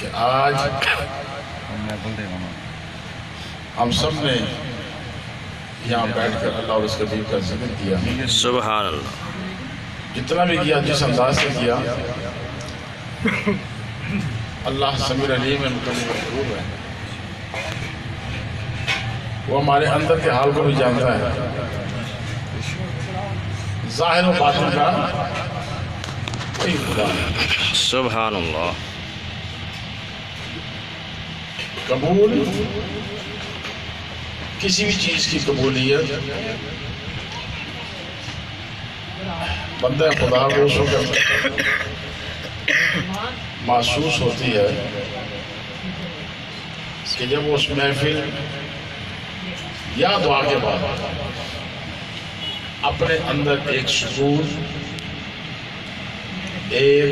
کہ آج اور میں بول دے گا ہم سب نے یہاں بیٹھ کر اللہ اور اس کے حبیب کا ذکر کیا، سبحان اللہ. جتنا بھی کیا جس انداز سے کیا، اللہ سمیع علیم ہے، مطلب ہے، وہ ہمارے اندر کے حال کو بھی جانتا ہے، ظاہر و باطن کا کوئی خدا نہیں. سبحان اللہ. قبول کسی بھی چیز کی قبولیت بندہ خدا کو اس وقت محسوس ہوتی ہے کہ جب وہ اس محفل یا دعا کے بعد اپنے اندر ایک سکون، ایک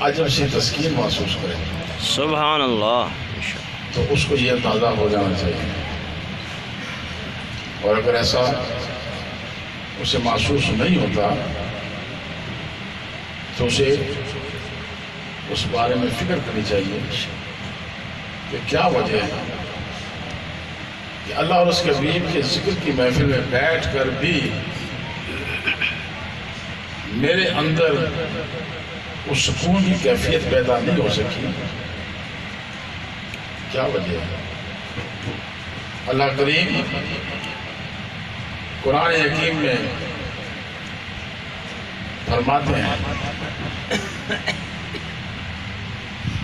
عجب سی تسکین محسوس کرے سبحان اللہ. تو اس کو یہ اندازہ ہو جانا چاہیے، اور اگر ایسا اسے محسوس نہیں ہوتا تو اسے اس بارے میں فکر کرنی چاہیے کہ کیا وجہ ہے کہ اللہ اور اس کے حبیب کے ذکر کی محفل میں بیٹھ کر بھی میرے اندر اس سکون کی کیفیت پیدا نہیں ہو سکی. کیا وجہ ہے؟ اللہ کریم قرآن حکیم میں فرماتے ہیں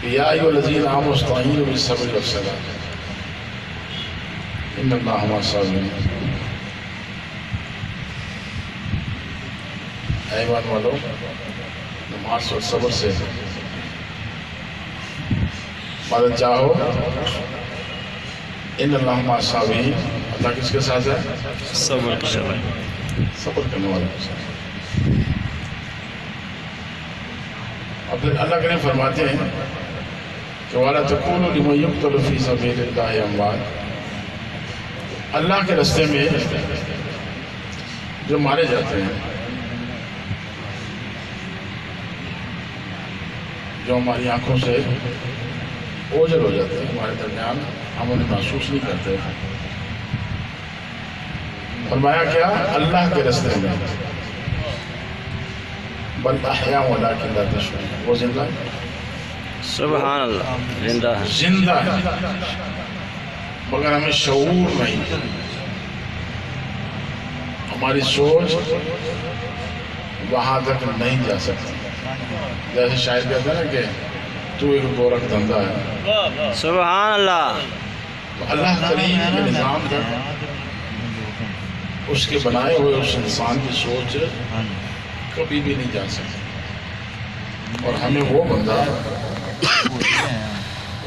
یا ایھا الذین آمنوا استعینوا بالصبر والصلاۃ ان اللہ مع الصابرین. اے ایمان والو، نماز اور صبر سے مدد چاہو. ان اللہ مع الصابرین، اللہ کس کے ساتھ ہے؟ صبر. صبر کرنے والوں کے ساتھ. اور پھر اللہ کریم فرماتے ہیں کہ وَلَا تَكُونُوا لِمَن يُقْتَلُ فِي سَبِيلِ اللَّهِ أَمْوَاتًا، اللہ کے راستے میں جو مارے جاتے ہیں، جو ہماری آنکھوں سے اوجھل ہو جاتے ہیں، ہمارے درمیان ہم انہیں محسوس نہیں کرتے. فرمایا کیا؟ اللہ کے راستے میں، بل احیاء ولکن لا تشعرون، وہ زندہ ہے، سبحان اللہ. زندہ ہے. زندہ ہے مگر ہمیں شعور نہیں، ہماری سوچ وہاں تک نہیں جا سکتی. جیسے شاعر کہتے ہیں نا کہ تو ایک گورکھ دھندا ہے. سبحان اللہ. اللہ کریم کے نظام کا، اس کے بنائے ہوئے اس انسان کی سوچ کبھی بھی نہیں جا سکتی. اور ہمیں وہ بندہ،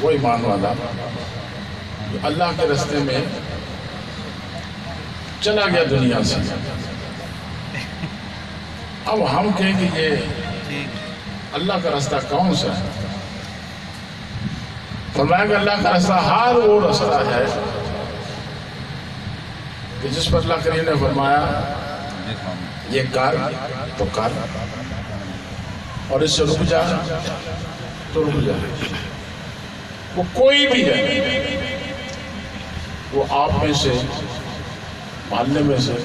وہ ایمان والا جو اللہ کے راستے میں چلا گیا دنیا سے، اب ہم کہیں کہ یہ اللہ کا راستہ کون سا ہے؟ فرمایا کہ اللہ کا راستہ ہر وہ راستہ ہے کہ جس پر اللہ کریم نے فرمایا یہ کر تو کر، اور اس سے رک جا تو رک جا. وہ کوئی بھی ہے، وہ آپ میں سے، محلے میں سے،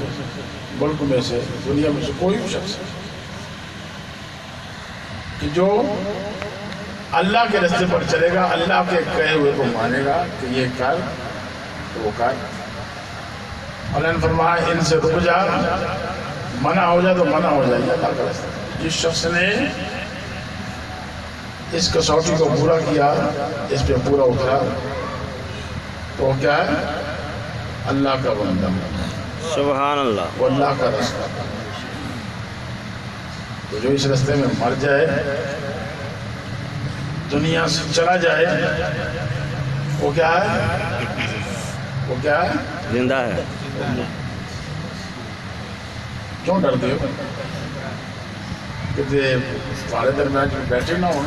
ملک میں سے، دنیا میں سے کوئی بھی شخص ہے کہ جو اللہ کے راستے پر چلے گا، اللہ کے کہے ہوئے کو مانے گا کہ یہ کر تو وہ کر. اللہ نے فرمایا ان سے رک جا، منع ہو جائے تو منع ہو جائے گا اللہ کا راستہ. جس شخص نے اس کسوٹی کو پورا کیا، اس پہ پورا اترا، تو وہ کیا ہے؟ اللہ کا بندہ، سبحان اللہ. وہ اللہ کا راستہ. تو جو اس راستے میں مر جائے، دنیا سے چلا جائے، وہ کیا ہے؟ وہ کیا ہے؟ زندہ ہے. کیوں ڈرتے ہو؟ کہ تمہارے درمیان جو بیٹھے نہ ہوں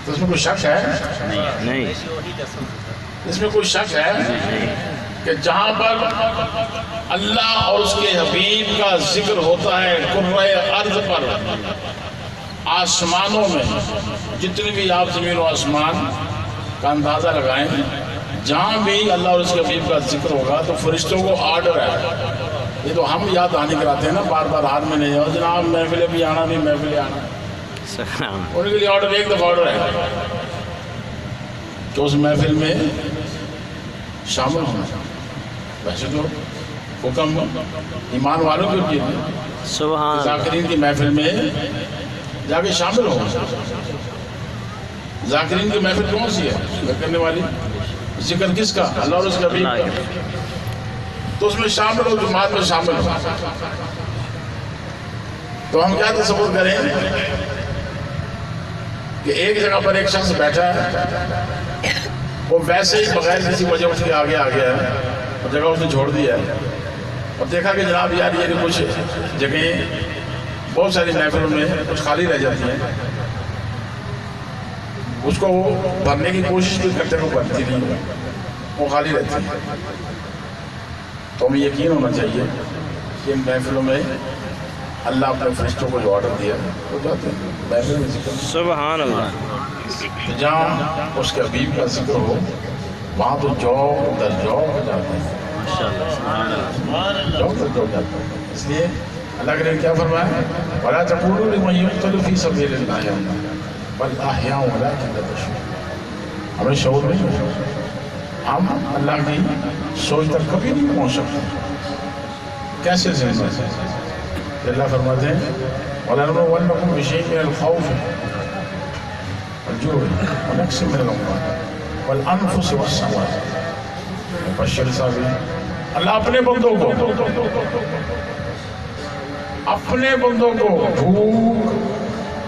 تو اس میں کوئی شک ہے؟ نہیں. اس میں کوئی شک ہے؟ کہ جہاں پر اللہ اور اس کے حبیب کا ذکر ہوتا ہے کرۂ ارض پر، آسمانوں میں جتنی بھی آپ زمین و آسمان کا اندازہ لگائیں، جہاں بھی اللہ اور اس کے حبیب کا ذکر ہوگا تو فرشتوں کو آرڈر ہے. یہ تو ہم یاد دہانی کراتے ہیں نا بار بار، ہاتھ میں نہیں جاؤ جناب محفلیں بھی آنا نہیں محفلیں آنا، سبحان ان کے لیے آرڈر ایک دفعہ آرڈر ہے کہ اس محفل میں شامل ہونا. ویسے تو حکم ایمان والوں کے لیے سبحان اللہ. ذاکرین کی محفل میں جا کے شامل ہو. ذاکرین کی محفل کون سی ہے ذکر کرنے والی؟ ذکر کس کا؟ اللہ اور اس کے حبیب کا. تو اس میں شامل ہو، جماعت میں شامل ہو. تو ہم کیا تصور کریں کہ ایک جگہ پر ایک شخص بیٹھا ہے، وہ ویسے ہی بغیر کسی وجہ اس کے آگے آ گیا ہے اور جگہ اس نے چھوڑ دیا ہے، اور دیکھا کہ جناب یار یہ کچھ جگہیں بہت ساری محفلوں میں کچھ خالی رہ جاتی ہیں، اس کو وہ بھرنے کی کوشش بھی کرتے ہیں، وہ بھرتی نہیں، وہ خالی رہتی ہے. تو ہمیں یقین ہونا چاہیے کہ ان محفلوں میں اللہ اپنے فرشتوں کو جو آرڈر دیا وہ جاتے ہیں محفل میں ذکر. سبحان اللہ. جہاں اس کے حبیب کا ذکر ہو وہاں تو جوق در جوق جاتے ہیں، ماشاءاللہ. سبحان اللہ. جوق در جوق جاتے ہیں. اس لیے اللہ کے نے کیا فرمایا؟ وَلَا تَقُولُوا لِمَن يُقْتَلُ فِي سَبِيلِ اللَّهِ بَلْ أَحْيَاءٌ وَلَٰكِن لَا تَشْعُرُونَ. ہمیں شعور نہیں ہوتا، ہم اللہ کی سوچ تک کبھی نہیں پہنچ سکتے. کیسے زندہ ہے؟ اللہ فرماتے ہیں وَلَنَبْلُوَنَّكُم بِشَيْءٍ مِّنَ الْخَوْفِ وَالْجُوعِ وَنَقْصٍ مِّنَ الْأَمْوَالِ وَالْأَنفُسِ وَالثَّمَرَاتِ وَبَشِّرِ الصَّابِرِينَ. اللہ اپنے بندوں کو بھوک،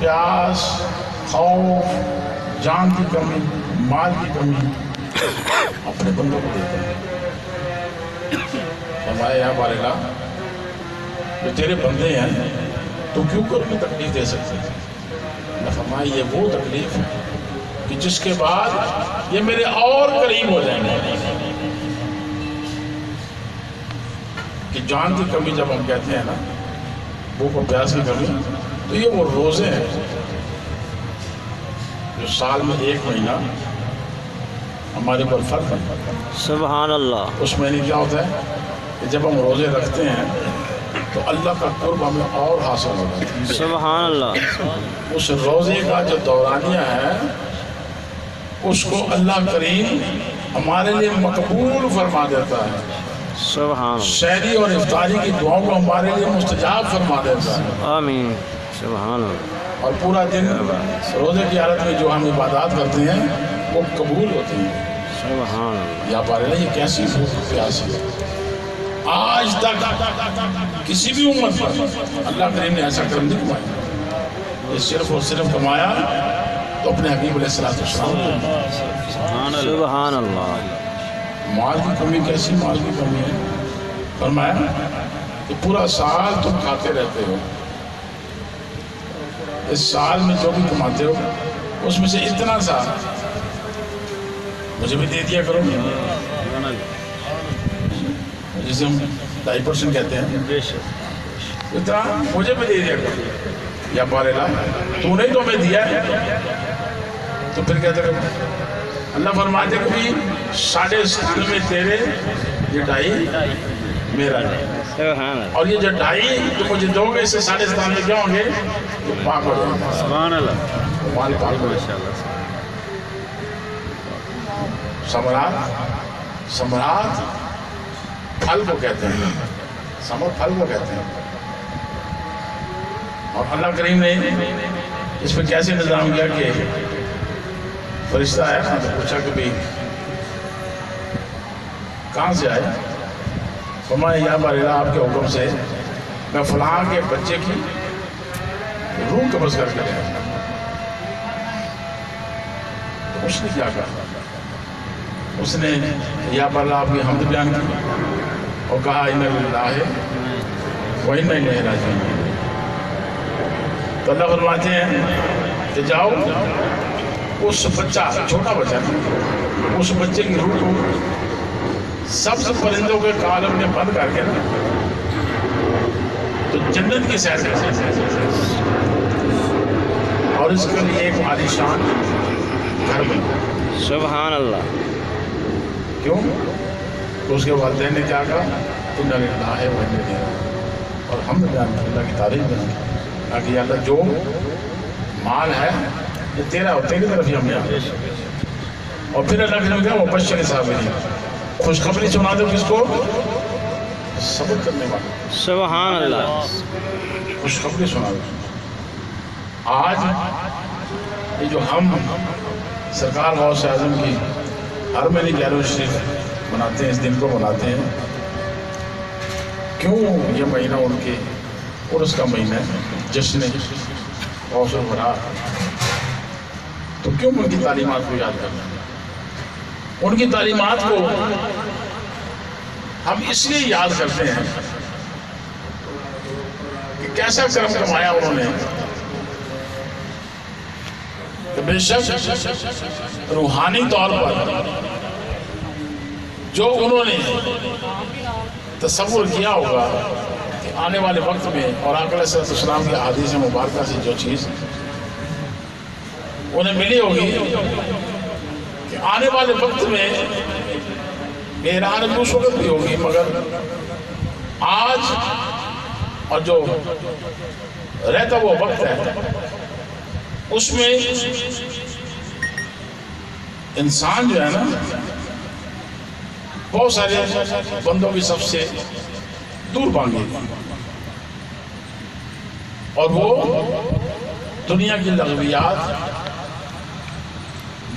پیاس، خوف، جان کی کمی، مال کی کمی اپنے بندوں کو دیتا ہے. فرمایا یا بارگاہ جو تیرے بندے ہیں تو کیوں کر انہیں تکلیف دے سکتے ہیں؟ اللہ فرمایا یہ وہ تکلیف ہے کہ جس کے بعد یہ میرے اور قریب ہو جائیں گے. کہ جان کی کمی جب ہم کہتے ہیں نا، بھوک و پیاس کی کمی، تو یہ وہ روزے ہیں جو سال میں ایک مہینہ ہمارے پر فرض ہے. سبحان اللہ. اس مہینے کیا ہوتا ہے کہ جب ہم روزے رکھتے ہیں تو اللہ کا قرب ہمیں اور حاصل ہوتا ہے. سبحان اللہ. اس روزے کا جو دورانیہ ہے اس کو اللہ کریم ہمارے لیے مقبول فرما دیتا ہے. سبحان اللہ. سحری اور افطاری کی دعاؤں کو ہمارے لیے مستجاب فرما دیتا ہے. آمین. سبحان اللہ. اور پورا دن روزے کی حالت میں جو ہم عبادات کرتے ہیں وہ قبول ہوتی ہیں. سبحان اللہ. یا پارے یہ کیسی بھوک پیاس ہے. آج تک کسی بھی امت پر اللہ کریم نے ایسا کرم نہیں کمایا. یہ صرف اور صرف کمایا تو اپنے حبیب علیہ السلام کو. سبحان اللہ. مال کی کمی کیسی مال کی کمی ہے؟ فرمایا کہ پورا سال تم کھاتے رہتے ہو، اس سال میں جو بھی کماتے ہو اس میں سے اتنا سا مجھے بھی دے دیا کرو، جسے ہم 2.5% کہتے ہیں، اتنا مجھے بھی دے دیا کرو. یا بارے لا تو نے تو ہمیں دیا ہے تو پھر کہتے کرو. اللہ فرماتے کہ بھی 97.5 تیرے، یہ 2.5 میرا ہے. سبحان اللہ. اور یہ جو 2.5 تو مجھے دو گے، اس سے 97.5 کیا ہوں گے؟ یہ پاک ہو جائیں گے. سبحان اللہ. مال پاک ہو جائیں گے. ثمرات پھل کو کہتے ہیں، ثمر پھل کو کہتے ہیں. اور اللہ کریم نے اس پہ کیسے نظام کیا کہ فرشتہ آیا نا تو پوچھا کہ بھی کہاں سے آئے؟ فرمایا یا بارے اللہ آپ کے حکم سے میں فلاں کے بچے کی روح قبض کر کے لیا. تو اس نے کیا کہا؟ اس نے یا بارے اللہ آپ کی حمد بیان کی اور کہا اِنَّ لِلَّهِ وَإِنَّ إِلَيْهِ رَاجِعُونَ. تو اللہ فرماتے ہیں کہ جاؤ اس بچہ، چھوٹا بچہ، اس بچے کی روح کو سبز پرندوں کے کالم نے بند کر کے نا تو جنت کی سیر کر سکتے اور اس کے لیے ایک عالیشان گھر بنا. سبحان اللہ. کیوں؟ تو اس کے والدین نے کیا کہا اِنَّ لِلَّهِ وَإِنَّا إِلَيْهِ رَاجِعُونَ. اور ہم نے اللہ کی تعریف بنا تاکہ اللہ جو مال ہے یہ تیرا اور تیری طرف ہی ہم نے آئے. اور پھر اللہ کے کہا وہ بشر صابرین, خوشخبری سنا دو کس کو؟ صبر کرنے والے. سبحان اللہ. خوشخبری سنا دو. آج یہ جو ہم سرکار غوث اعظم کی ہر مہینے گیارہویں شریف مناتے ہیں, اس دن کو مناتے ہیں, کیوں یہ مہینہ ان کے عرس کا مہینہ ہے, جشن غوث الورا, تو کیوں ان کی تعلیمات کو یاد کرنا ہے؟ ان کی تعلیمات کو ہم اس لیے یاد کرتے ہیں کہ کیسا کرم کمایا انہوں نے کہ بے شک روحانی طور پر جو انہوں نے تصور کیا ہوگا کہ آنے والے وقت میں, اور آقا علیہ السلام کی احادیث مبارکہ سے جو چیز انہیں ملی ہوگی کہ آنے والے وقت میں ایران روس وقت بھی ہوگی, مگر آج اور جو رہتا وہ وقت ہے اس میں انسان جو ہے نا بہت سارے بندوں کی سب سے دور بھاگے, اور وہ دنیا کی لغویات,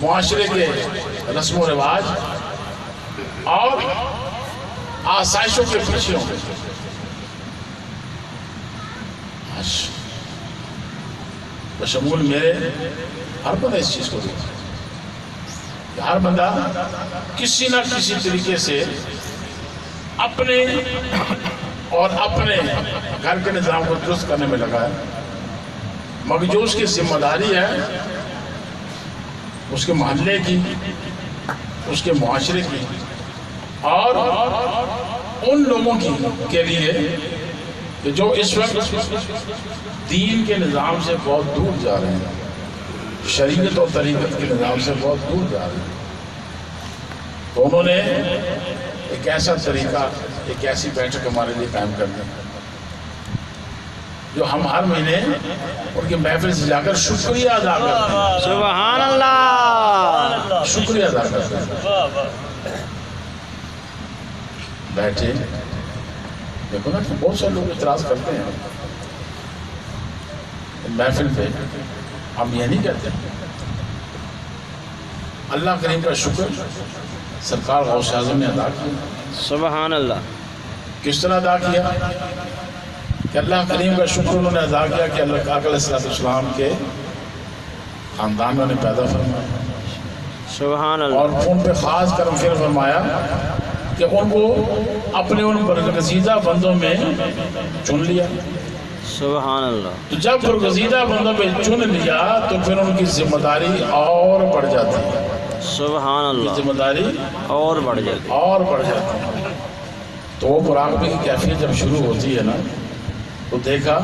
معاشرے کے رسم و رواج اور آسائشوں کے پیچھے ہوں. بشمول میرے ہر بندہ اس چیز کو دیکھتا ہے, ہر بندہ کسی نہ کسی طریقے سے اپنے اور اپنے گھر کے نظام کو درست کرنے میں لگا ہے, مگر جو اس کی ذمہ داری ہے اس کے محلے کی, اس کے معاشرے کی اور ان لوگوں کی کے لیے کہ جو اس وقت دین کے نظام سے بہت دور جا رہے ہیں, شریعت اور طریقت کے نظام سے بہت دور جا رہے ہیں, تو انہوں نے ایک ایسا طریقہ, ایک ایسی بیٹھک ہمارے لیے قائم کر دی جو ہم ہر مہینے ان کی محفل سے جا کر شکریہ ادا کرتے ہیں. سبحان اللہ. شکریہ ادا کرتے ہیں. بیٹھے دیکھو نا, بہت سارے لوگ اعتراض کرتے ہیں محفل پہ, ہم یہ نہیں کہتے. اللہ کریم کا شکر سرکار غوث اعظم نے ادا کیا. سبحان اللہ. کس طرح ادا کیا کہ اللہ کریم کا شکر انہوں نے ادا کیا کہ اللہ علیہ السلام کے خاندان نے پیدا فرمایا, سبحان اللہ. اور ان پہ خاص کرم فر فرمایا کہ ان کو اپنے ان برگزیدہ بندوں میں چن لیا. سبحان اللہ. تو جب برگزیدہ بندوں میں چن لیا تو پھر ان کی ذمہ داری اور بڑھ جاتی ہے. سبحان اللہ. ذمہ داری اور بڑھ جاتی اور بڑھ جاتی ہے. تو وہ مراقبے کی کیفیت جب شروع ہوتی ہے نا, تو دیکھا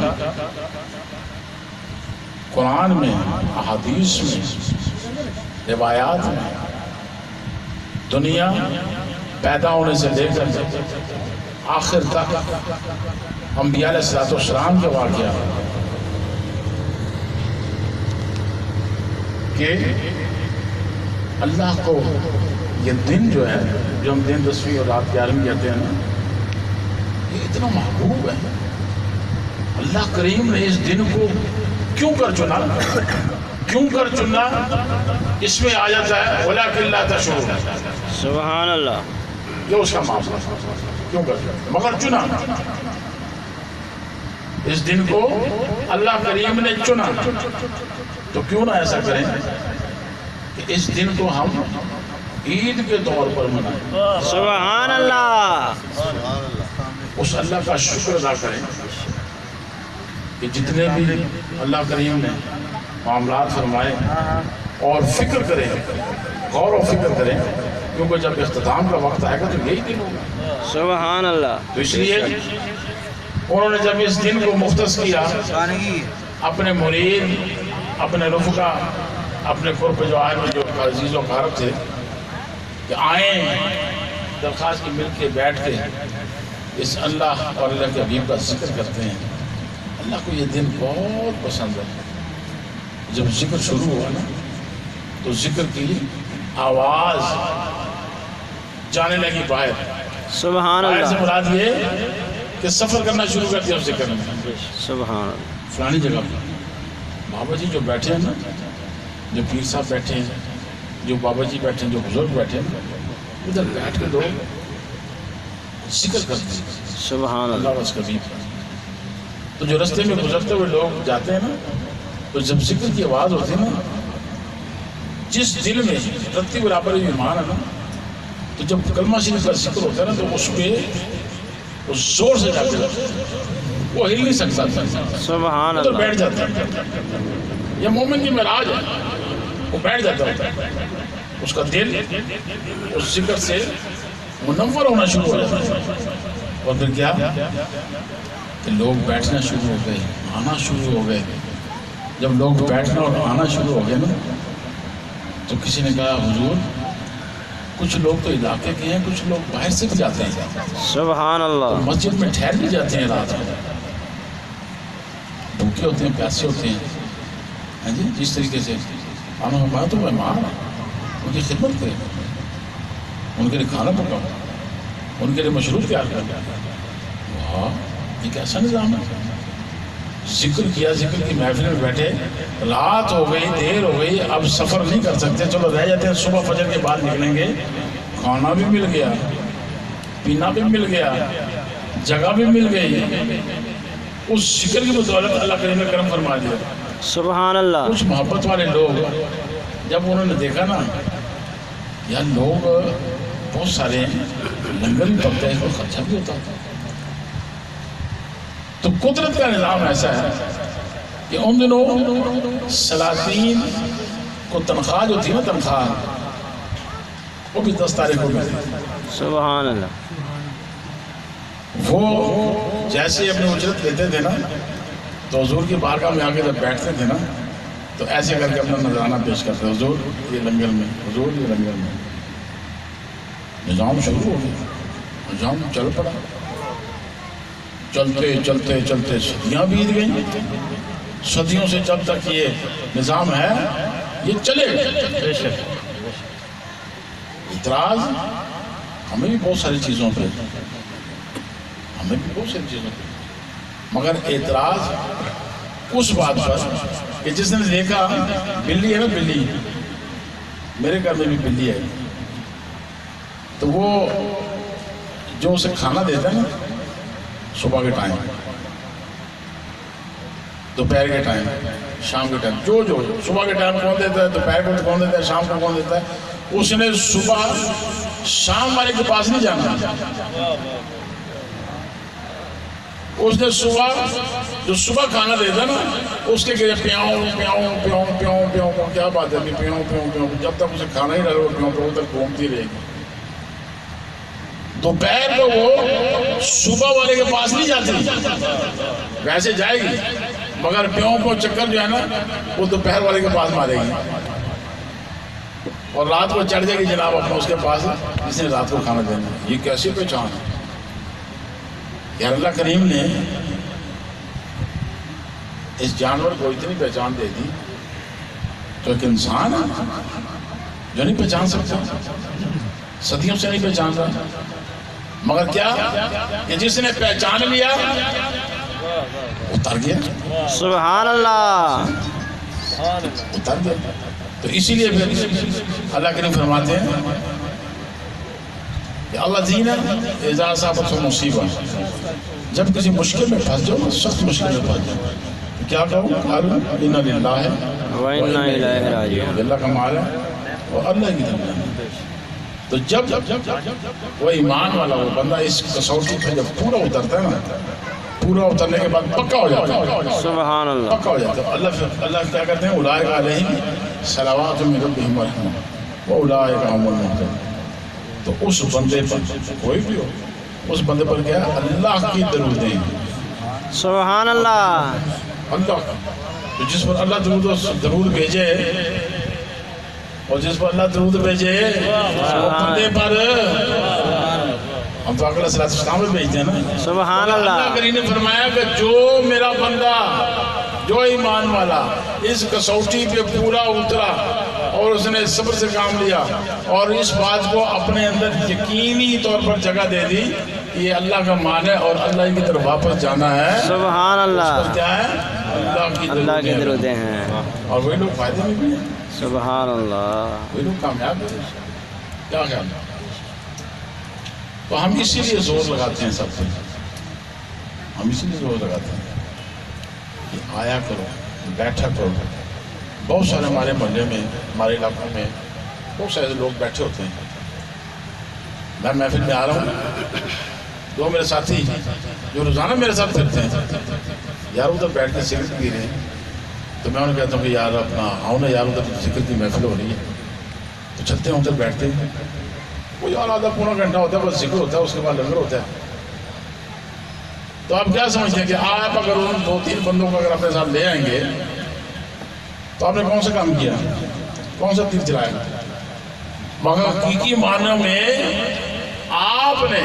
قرآن میں, احادیث میں, روایات میں, دنیا پیدا ہونے سے لے کر آخر تک انبیاء علیہ السلام کے واقعہ کہ اللہ کو یہ دن جو ہے, جو ہم دن 10ویں اور رات 11ویں کہتے ہیں نا, یہ اتنا محبوب ہے. اللہ کریم نے اس دن کو کیوں کر چنا, کیوں کر چنا, اس میں آیت ہے وَلَكِنْ لَا تَشْعُرُونَ. سبحان اللہ. یہ اس کا معاملہ کیوں کر چنا, مگر چنا. اس دن کو اللہ کریم نے چنا, تو کیوں نہ ایسا کریں کہ اس دن کو ہم عید کے طور پر منائیں. سبحان اللہ. اس اللہ کا شکر ادا کریں کہ جتنے بھی اللہ کریم نے معاملات فرمائے, اور فکر کریں, غور و فکر کریں کیونکہ جب اختتام کا وقت آئے گا تو یہی دن ہوگا. سبحان اللہ. تو اس لیے انہوں نے جب اس دن کو مختص کیا اپنے مرید، اپنے رفقا، اپنے قرب جوار میں جو عزیز و اقارب تھے کہ آئیں درخواست کی مل کے بیٹھ کے اس اللہ اور اللہ کے حبیب کا ذکر کرتے ہیں. اللہ کو یہ دن بہت پسند ہے. جب ذکر شروع ہوا نا تو ذکر کی آواز جانے لگی باہر. سبحان باہر سے اللہ. مراد یہ کہ سفر کرنا شروع کر دیا اس ذکر میں. سبحان اللہ. فلانی جگہ پر بابا جی جو بیٹھے ہیں نا، جو پیر صاحب بیٹھے ہیں، جو بابا جی بیٹھے ہیں، جو بزرگ بیٹھے ہیں، ادھر بیٹھ کے لوگ ذکر کرتے ہیں سبحان اللہ. اللہ و اس کا حبیب. تو جو رستے میں گزرتے ہوئے لوگ جاتے ہیں نا، تو جب ذکر کی آواز ہوتی ہے نا، جس دل میں رتی برابر ایمان ہے نا، تو جب کلمہ شریف کا ذکر ہوتا ہے نا تو اس پہ وہ زور سے جاتے ہیں، وہ ہل نہیں سکتا، سبحان ادھر اللہ. بیٹھ جاتا ہے. یہ مومن کی معراج ہے، وہ بیٹھ جاتا ہے. اس کا دل اس ذکر سے منور ہونا شروع ہو جاتا ہے. اور پھر کیا کہ لوگ بیٹھنا شروع ہو گئے، آنا شروع ہو گئے. جب لوگ بیٹھنا اور آنا شروع ہو گئے نا تو کسی نے کہا حضور کچھ لوگ تو علاقے کے ہیں، کچھ لوگ باہر سے بھی جاتے ہیں، سبحان اللہ. مسجد میں ٹھہر بھی جاتے ہیں رات کو، بھوکے ہوتے ہیں، پیاسے ہوتے ہیں. ہاں جی، جس طریقے سے آنا ہوا تو مہمان ان کی خدمت کرے، ان کے لیے کھانا پکاؤ، ان کے لیے مشروب تیار کر. واہ، یہ کیسا نظام ہے. ذکر کیا، ذکر کی محفل میں بیٹھے، رات ہو گئی، دیر ہو گئی، اب سفر نہیں کر سکتے، چلو رہ جاتے ہیں، صبح فجر کے بعد نکلیں گے. کھانا بھی مل گیا، پینا بھی مل گیا، جگہ بھی مل گئی. اس ذکر کی بدولت اللہ کریم نے کرم فرما دیا. سبحان اللہ. کچھ محبت والے لوگ جب انہوں نے دیکھا نا یار لوگ بہت سارے ہیں، لنگر بھی پکتا ہے، اس کو خرچہ بھی ہوتا ہے. تو قدرت کا نظام ایسا ہے کہ ان دنوں سلاطین کو تنخواہ جو تھی نا، تنخواہ وہ بھی 10 تاریخ کو ملتی. سبحان اللہ. وہ جیسے اپنی اجرت لیتے تھے نا تو حضور کی بارگاہ میں آ کے جب بیٹھتے تھے نا تو ایسے کر کے اپنا نذرانہ پیش کرتے. حضور یہ لنگر میں، حضور یہ لنگر میں. نظام شروع ہو گیا، نظام چل پڑا. چلتے چلتے چلتے صدیاں بیت گئیں. صدیوں سے جب تک یہ نظام ہے یہ چلے گا. اعتراض ہمیں بھی بہت ساری چیزوں پہ، مگر اعتراض اس بات پر کہ جس نے دیکھا بلی ہے نا، بلی، میرے گھر میں بھی بلی ہے، تو وہ جو اسے کھانا دیتا ہے نا صبح کے ٹائم، دوپہر کے ٹائم، شام کے ٹائم، جو صبح کے ٹائم کون دیتا ہے، دوپہر کو کون دیتا ہے، شام کو کون دیتا ہے، اس نے صبح شام والے کے پاس نہیں جانا. اس نے صبح کھانا دیتا نا اس کے لیے پیاؤں پیاؤں پیاؤں پیاؤں پیاؤں، کیا بات ہے پیاؤں پیاؤں پیاؤں، جب تک اسے کھانا ہی ڈالو پیاؤں پیاؤں تک گھومتی رہے گی. دوپہر کو وہ صبح والے کے پاس نہیں جاتی، ویسے جائے گی مگر پیوں کو چکر جو ہے نا وہ دوپہر والے کے پاس مارے گی، اور رات کو چڑھ جائے گی جناب اپنا اس کے پاس جس نے رات کو کھانا دینا. یہ کیسی پہچان ہے یار. اللہ کریم نے اس جانور کو اتنی پہچان دے دی تو ایک انسان ہے جو نہیں پہچان سکتا، صدیوں سے نہیں پہچان رہا، مگر کیا کہ جس نے پہچان لیا اتر گیا. سبحان اللہ. اتر گیا. تو اسی لیے پھر اللہ کریم فرماتے ہیں کہ اللہ زینہ اذا اصابت مصیبت، جب کسی مشکل میں پھنس جاؤ، سخت مشکل میں پھنس جاؤ، تو کیا کہو؟ قالوا انا للہ وَإِنَّا إِلَيْهِ رَاجِعُونَ. اللہ کا مال ہے اور اللہ کی طرف ہے. تو جب وہ ایمان والا وہ بندہ اس کسوٹی پہ جب پورا اترتا ہے نا، پورا اترنے کے بعد پکا ہو جاتا ہے، سبحان اللہ. پکا ہو جاتا ہے. اللہ کیا کرتے ہیں؟ اولئک علیہم صلوات من ربہم ورحمہ واولئک هم المہتدون. تو اس بندے پر کوئی بھی ہو اس بندے پر کیا اللہ کی درودیں سبحان اللہ اللہ تو جس پر اللہ درود بھیجے اور جس پر اللہ درود بھیجے وہ بندے پر ہم تو آقا صلی اللہ علیہ وسلم بھیجتے ہیں نا سبحان اللہ اللہ کریم نے فرمایا کہ جو میرا بندہ جو ایمان والا اس کسوٹی پہ پورا اترا اور اس نے صبر سے کام لیا اور اس بات کو اپنے اندر یقینی طور پر جگہ دے دی یہ اللہ کا مان ہے اور اللہ کی طرف واپس جانا ہے سبحان اللہ کیا ہے اللہ کی درودیں ہیں اور وہی لوگ فائدے میں بھی ہیں سبحان اللہ وہی لوگ کامیاب ہیں کیا خیال ہے تو ہم اسی لیے زور لگاتے ہیں سب سے ہم اسی لیے زور لگاتے ہیں کہ آیا کرو بیٹھا کرو بہت سارے ہمارے محلے میں ہمارے علاقوں میں بہت سارے لوگ بیٹھے ہوتے ہیں میں محفل میں آ رہا ہوں دو میرے ساتھی جو روزانہ میرے ساتھ پھرتے ہیں یار ادھر بیٹھ کے سگریٹ پی رہے ہیں تو میں انہیں کہتا ہوں کہ یار اپنا آؤ نا یار ادھر ذکر کی محفل ہو رہی ہے تو چلتے ہیں ادھر بیٹھتے ہیں کوئی اور آدھا پونا گھنٹہ ہوتا ہے بس ذکر ہوتا ہے اس کے بعد لنگر ہوتا ہے تو آپ کیا سمجھتے ہیں کہ آپ اگر ان 2-3 بندوں کو اگر اپنے ساتھ لے آئیں گے تو آپ نے کون سا کام کیا کون سا تیر چلایا مگر حقیقی معنی میں آپ نے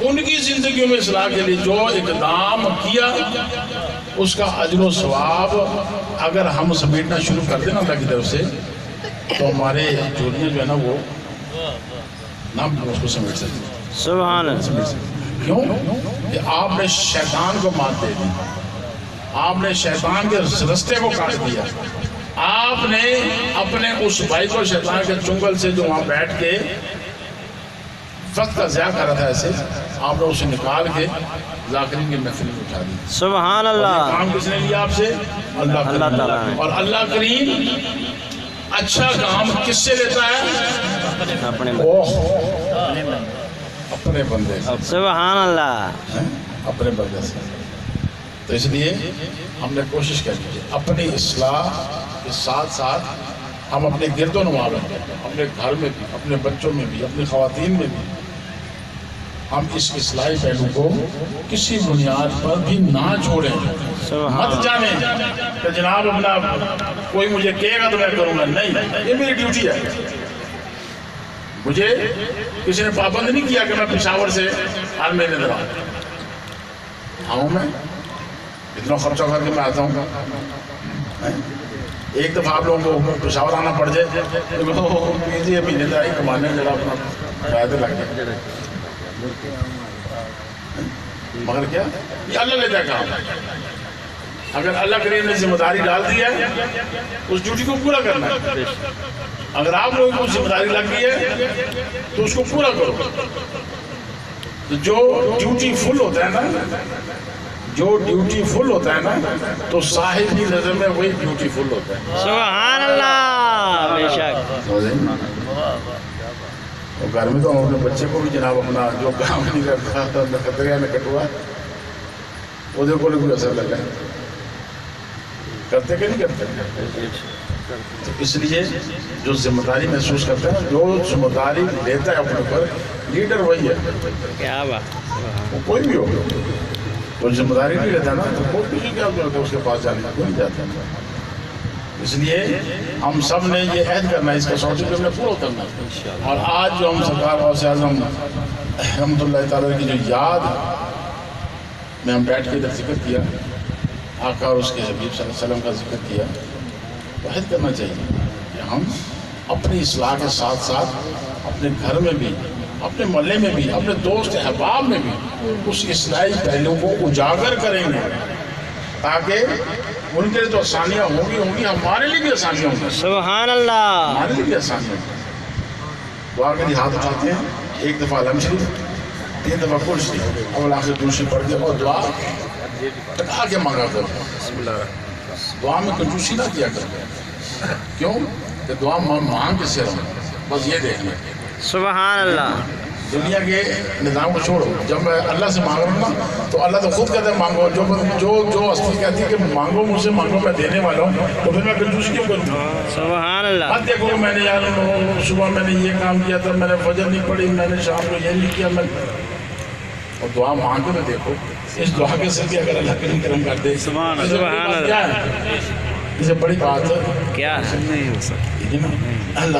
ان کی زندگیوں میں اصلاح کے لیے جو اقدام کیا اس کا اجر و ثواب اگر ہم سمیٹنا شروع کر دیں نا اللہ کی طرف سے تو ہمارے جوڑیاں جو ہے نا وہ نام اس کو سمیٹ سکتے سبحان اللہ کیوں کہ آپ نے شیطان کو مات دے دی آپ نے شیطان کے رستے کو کاٹ دیا آپ نے اپنے اس بھائی کو شیطان کے چنگل سے جو وہاں بیٹھ کے وقت کا ضیاع کر رہا تھا ایسے آپ نے اسے نکال کے ذاکرین کی محفل میں اٹھا دی سبحان اللہ کام کس نے لیا آپ سے اللہ تعالیٰ نے اور اللہ کریم اچھا کام کس سے لیتا ہے اپنے اپنے بندے سے سبحان اللہ اپنے بندے سے تو اس لیے ہم نے کوشش کرنی ہے اپنی اصلاح کے ساتھ ساتھ ہم اپنے گرد و نواح میں اپنے گھر میں بھی اپنے بچوں میں بھی اپنی خواتین میں بھی ہم اس اصلاحی پہلو کو کسی بنیاد پر بھی نہ چھوڑیں مت جانیں کہ جناب اپنا کوئی مجھے کہے گا تو میں کروں گا نہیں یہ میری ڈیوٹی ہے مجھے کسی نے پابند نہیں کیا کہ میں پشاور سے ہر مہینے دے رہا آؤں میں اتنا خرچہ کر کے میں آتا ہوں ایک دفعہ آپ لوگوں کو پشاور آنا پڑ جائے یہ مہینے دار کمانے ذرا اپنا فائدے لگ جائے مگر کیا یہ اللہ لیتا ہے کام اگر اللہ کریم نے ذمہ داری ڈال دی ہے اس ڈیوٹی کو پورا کرنا ہے اگر آپ لوگوں کو ذمہ داری لگ گئی ہے تو اس کو پورا کرو جو ڈیوٹی فل ہوتا ہے نا جو ڈیوٹی فل ہوتا ہے نا تو صاحب کی نظر میں وہی ڈیوٹی فل ہوتا ہے سبحان اللہ بے شک اور گھر میں تو ہم اپنے بچے کو بھی جناب اپنا جو کام نہیں کرتا خطرے میں کٹوا وہ دیکھو کوئی اثر لگا کرتے کہ نہیں کرتے تو اس لیے جو ذمہ داری محسوس کرتا ہے جو ذمہ داری لیتا ہے اپنے اوپر لیڈر وہی ہے کیا بات وہ کوئی بھی ہو تو ذمہ داری نہیں لیتا نا تو کوئی بھی کیا کرتا ہے اس کے پاس جانے کو نہیں جاتا اس لیے ہم سب نے یہ عہد کرنا ہے اس کا سوچ کے پورا کرنا ہے اور آج جو ہم سرکار غوث اعظم رحمۃ اللہ تعالیٰ کی جو یاد میں ہم بیٹھ کے ادھر ذکر کیا آقا اور اس کے حبیب صلی اللہ علیہ وسلم کا ذکر کیا تو عہد کرنا چاہیے کہ ہم اپنی اصلاح کے ساتھ ساتھ اپنے گھر میں بھی اپنے محلے میں بھی اپنے دوست احباب میں بھی اس اصلاحی پہلو کو اجاگر کریں گے تاکہ ان کے لیے تو آسانیاں ہوں گی ہمارے لیے بھی آسانیاں ہوں گی سبحان اللہ ہمارے لیے بھی آسانیاں ہوں گی دعا کے لیے ہاتھ اٹھاتے ہیں ایک دفعہ علم شریف 3 دفعہ کل شریف اول آخر دوسری پڑھ کے اور دعا ٹکا کے مانگا کرو دعا میں کنجوسی نہ کیا کرو کیوں کہ دعا مانگ کے سے رہو بس یہ دیکھنا سبحان اللہ دنیا کے نظام کو چھوڑو. جب میں اللہ سے مانگ رہا ہوں نا تو اللہ تو خود کہتا ہے مانگو. جو ہستی کہتی ہے کہ مانگو مجھ سے مانگو میں دینے والا ہوں, تو پھر میں کنجوسی کیوں کروں؟ سبحان اللہ. مت دیکھو میں نے یار صبح میں نے یہ کام کیا تھا, میں نے فجر نہیں پڑھی, میں نے شام کو یہ نہیں کیا, میں اور دعا مانگو تو دیکھو اس دعا کے سے بھی اگر اللہ کرم کر دے سبحان اللہ. کیا ہے اسے بڑی بات ہے کیا ہے؟ اللہ